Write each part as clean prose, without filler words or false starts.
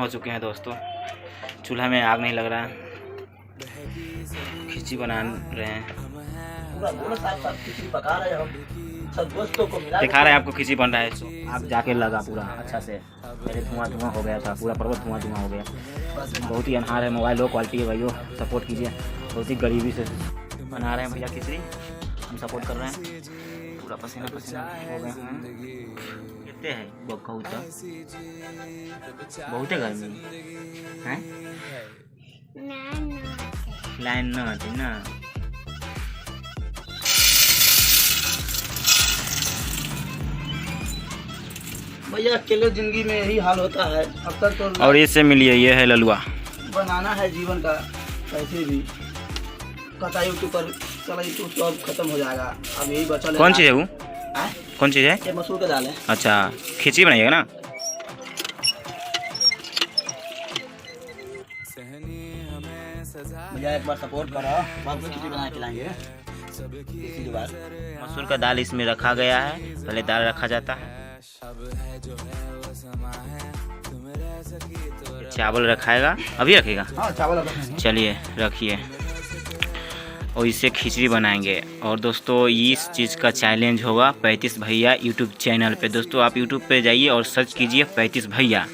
हो चुके हैं दोस्तों। चूल्हा में आग नहीं लग रहा है, खिचड़ी बना रहे हैं। दिखा रहे हैं आपको खिचड़ी बन रहा है। आग जाके लगा पूरा अच्छा से, मेरे धुआं धुआं हो गया था, पूरा पर्वत धुआं धुआं हो गया। बहुत ही अनहार है, मोबाइल लो क्वालिटी है भाइयों, सपोर्ट कीजिए। बहुत ही गरीबी से बना रहे हैं भैया खिचड़ी, हम सपोर्ट कर रहे हैं। पूरा पसीना पसीना हो गए हैं। कितने है बहुत है गर्मी है, लाइन न आती ना। भैया अकेले जिंदगी में यही हाल होता है अब तक तो। और इससे मिलिए, ये है ललुआ। बनाना है जीवन का कैसे भी, कथा यूट्यूब पर चला, यूट्यूब तो अब खत्म हो जाएगा, अब यही बचा। कौन चीज़ है वो? कौन चीज़ है? ये मसूर का दाल है। अच्छा, खिचड़ी बनाइएगा ना। भैया एक बार सपोर्ट करो, आपको खिचड़ी बना के खिलाएंगे। मसूर का दाल इसमें रखा गया है, पहले दाल रखा जाता है, चावल रखाएगा। अभी रखेगा? हाँ चावल रखेंगे। चलिए रखिए, और इससे खिचड़ी बनाएंगे। और दोस्तों इस चीज़ का चैलेंज होगा 35 भैया यूट्यूब चैनल पे। दोस्तों आप यूट्यूब पे जाइए और सर्च कीजिए 35 भैया,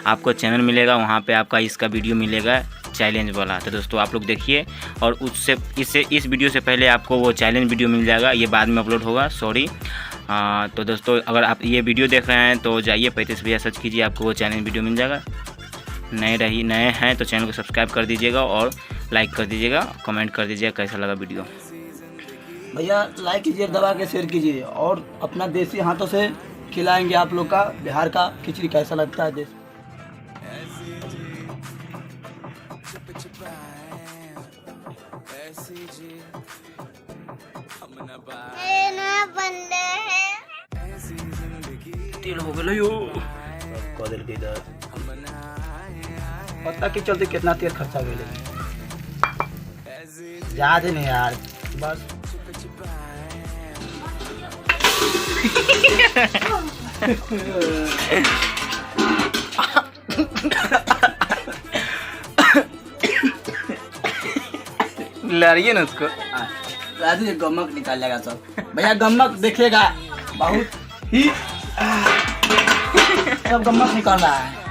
आपको चैनल मिलेगा, वहाँ पे आपका इसका वीडियो मिलेगा चैलेंज वाला। तो दोस्तों आप लोग देखिए, और उससे इस वीडियो से पहले आपको वो चैलेंज वीडियो मिल जाएगा, ये बाद में अपलोड होगा, सॉरी। तो दोस्तों अगर आप ये वीडियो देख रहे हैं तो जाइए 35 भैया सर्च कीजिए, आपको वो चैलेंज वीडियो मिल जाएगा। नए हैं तो चैनल को सब्सक्राइब कर दीजिएगा और लाइक कर दीजिएगा, कमेंट कर दीजिएगा कैसा लगा वीडियो। भैया लाइक कीजिए, दबा के शेयर कीजिए, और अपना देसी हाथों से खिलाएंगे आप लोग का बिहार का खिचड़ी कैसा लगता है देश। तेल हो गया यो, पता के चलते कितना तेल खर्चा गया, याद नहीं यार बस। लड़िए ना उसको, राजू ये गमक निकालेगा सब। भैया गमक देखेगा बहुत ही सब गमक निकाल रहा है।